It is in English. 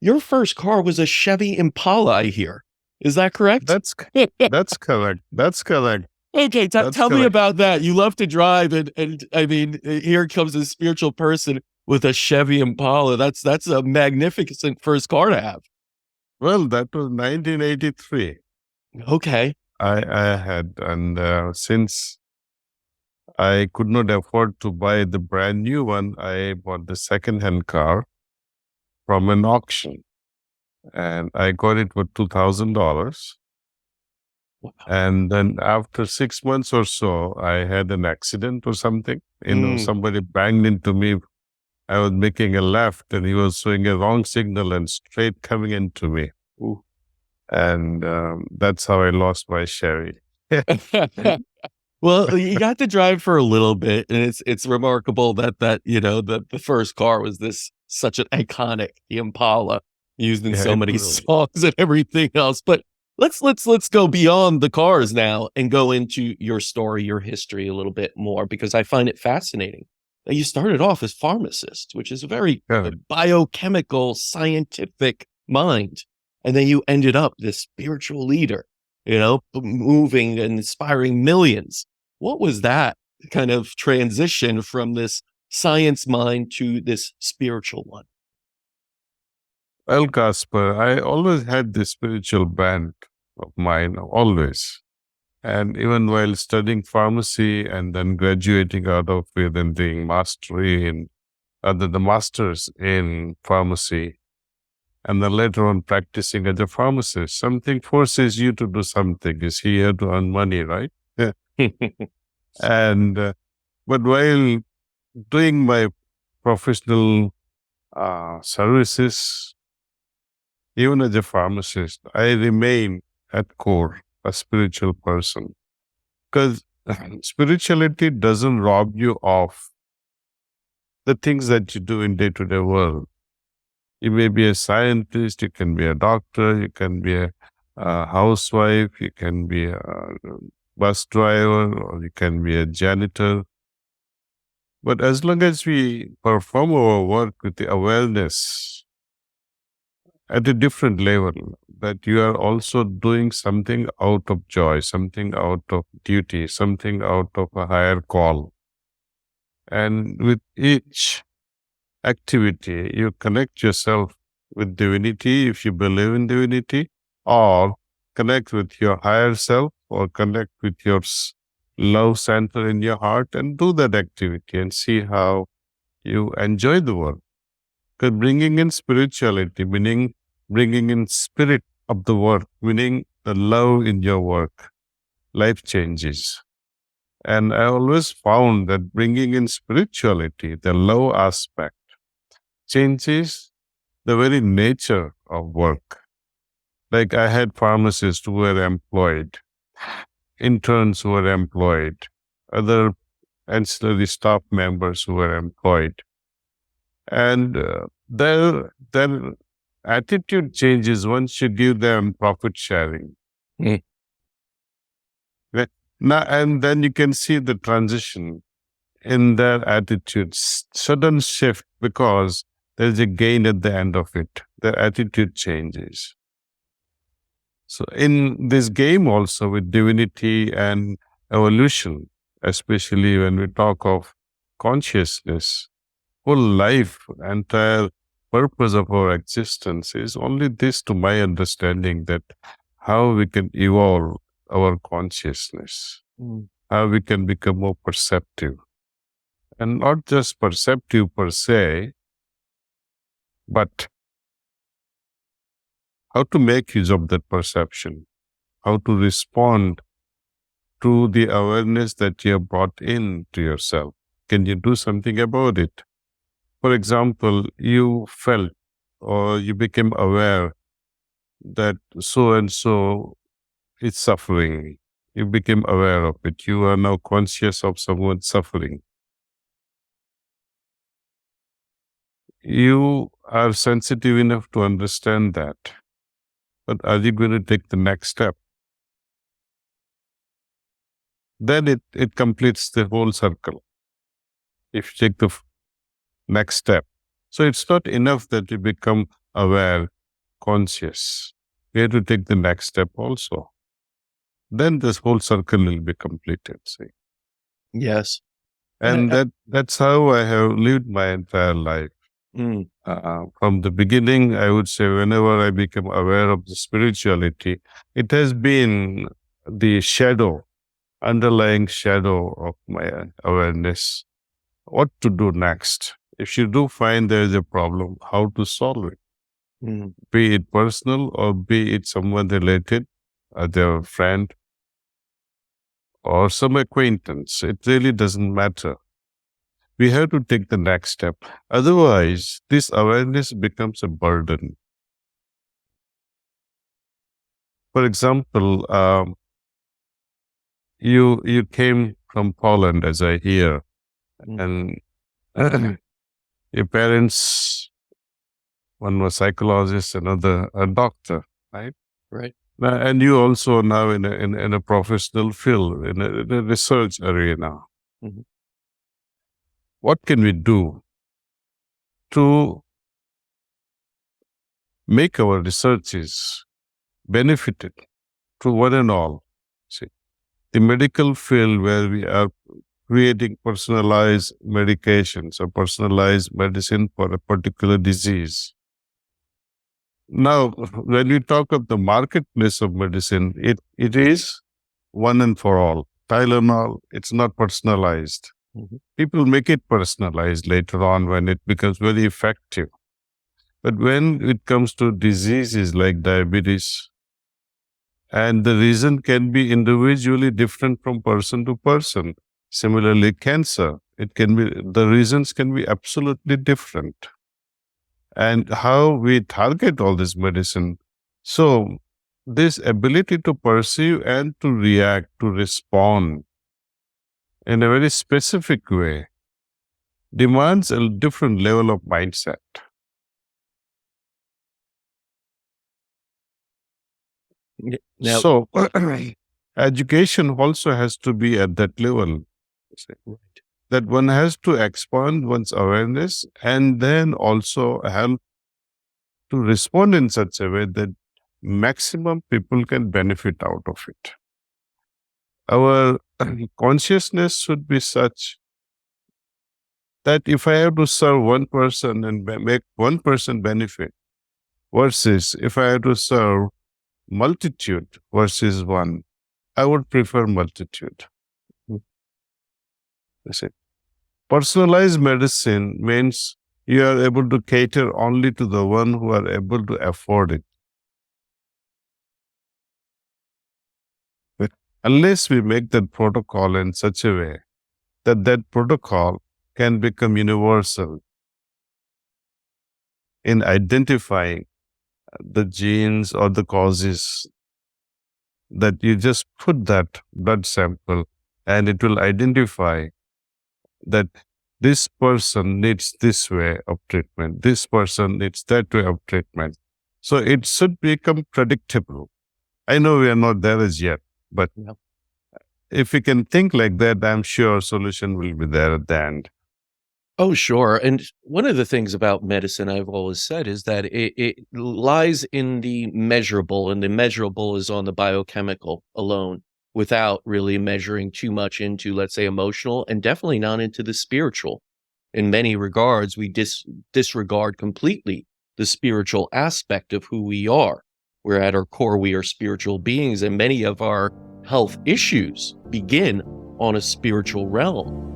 your first car was a Chevy Impala, I hear. Is that correct? That's correct. That's correct. Okay, That's tell me correct. about that. You love to drive, and I mean, here comes a spiritual person with a Chevy Impala. That's a magnificent first car to have. Well, that was 1983. Okay. I had, and since I could not afford to buy the brand new one, I bought the second-hand car from an auction, and I got it for $2,000. Wow. And then after 6 months or so, I had an accident or something. Somebody banged into me. I was making a left, and he was showing a wrong signal and straight coming into me. Ooh. And that's how I lost my Chevy. Well, you got to drive for a little bit, and it's remarkable that the first car was this such an iconic Impala used in Yeah, so it many was. songs and everything else. But let's go beyond the cars now and go into your story, your history a little bit more, because I find it fascinating that you started off as pharmacist, which is a very Yeah. biochemical, scientific mind, and then you ended up this spiritual leader, moving and inspiring millions. What was that kind of transition from this science mind to this spiritual one? Well, Casper, I always had this spiritual bent of mine, always. And even while studying pharmacy and then graduating out of it and doing the masters in pharmacy, and then later on practicing as a pharmacist, something forces you to do something. Is here to earn money, right? Yeah. And but while doing my professional services, even as a pharmacist, I remain at core a spiritual person, because spirituality doesn't rob you of the things that you do in day-to-day world. You may be a scientist, you can be a doctor, you can be a housewife, you can be a bus driver, or you can be a janitor. But as long as we perform our work with the awareness at a different level, that you are also doing something out of joy, something out of duty, something out of a higher call. And with each activity, you connect yourself with divinity if you believe in divinity, or connect with your higher self, or connect with your love center in your heart and do that activity and see how you enjoy the work. Because bringing in spirituality, meaning bringing in spirit of the work, meaning the love in your work, life changes. And I always found that bringing in spirituality, the love aspect, changes the very nature of work. Like I had pharmacists who were employed, interns who were employed, other ancillary staff members who were employed. And their attitude changes once you give them profit sharing. Mm. Right? Now, and then you can see the transition in their attitudes, sudden shift, because there's a gain at the end of it. Their attitude changes. So in this game also with divinity and evolution, especially when we talk of consciousness, whole life, entire purpose of our existence is only this, to my understanding, that how we can evolve our consciousness, how we can become more perceptive. And not just perceptive per se, but how to make use of that perception, how to respond to the awareness that you have brought in to yourself. Can you do something about it? For example, you felt or you became aware that so and so is suffering. You became aware of it. You are now conscious of someone suffering. You are sensitive enough to understand that. But are you going to take the next step? Then it completes the whole circle. If you take the next step. So it's not enough that you become aware, conscious. We have to take the next step also. Then this whole circle will be completed. See? Yes. And that's how I have lived my entire life. Mm, From the beginning, I would say, whenever I became aware of the spirituality, it has been the shadow, underlying shadow of my awareness. What to do next? If you do find there is a problem, how to solve it? mm, Be it personal or be it someone related, their friend or some acquaintance. It really doesn't matter. We have to take the next step. Otherwise, this awareness becomes a burden. For example, you came from Poland, as I hear, mm. and your parents, one was psychologist, another a doctor, right? Right. And you also now in a professional field, in a research arena. Mhm. What can we do to make our researches benefited to one and all? See, the medical field where we are creating personalized medications or personalized medicine for a particular disease. Now, when we talk of the marketplace of medicine, it is one and for all. Tylenol, it's not personalized. Mhm. People make it personalized later on when it becomes very effective. But when it comes to diseases like diabetes, and the reason can be individually different from person to person. Similarly, cancer, the reasons can be absolutely different. And how we target all this medicine. So, this ability to perceive and to react, to respond in a very specific way demands a different level of mindset. Now, So, education also has to be at that level. right. That one has to expand one's awareness and then also help to respond in such a way that maximum people can benefit out of it. Our consciousness should be such that if I have to serve one person and make one person benefit versus if I have to serve multitude versus one, I would prefer multitude. Mm. You see. Personalized medicine means you are able to cater only to the one who are able to afford it. But unless we make that protocol in such a way that that protocol can become universal in identifying the genes or the causes, that you just put that blood sample and it will identify that this person needs this way of treatment, this person needs that way of treatment. So it should become predictable. I know we are not there as yet, but Yeah. if we can think like that, I'm sure solution will be there at the end. Oh, sure. And one of the things about medicine I've always said is that it lies in the measurable, and the measurable is on the biochemical alone without really measuring too much into, let's say, emotional, and definitely not into the spiritual. In many regards, we disregard completely the spiritual aspect of who we are. We're at our core, we are spiritual beings, and many of our health issues begin on a spiritual realm.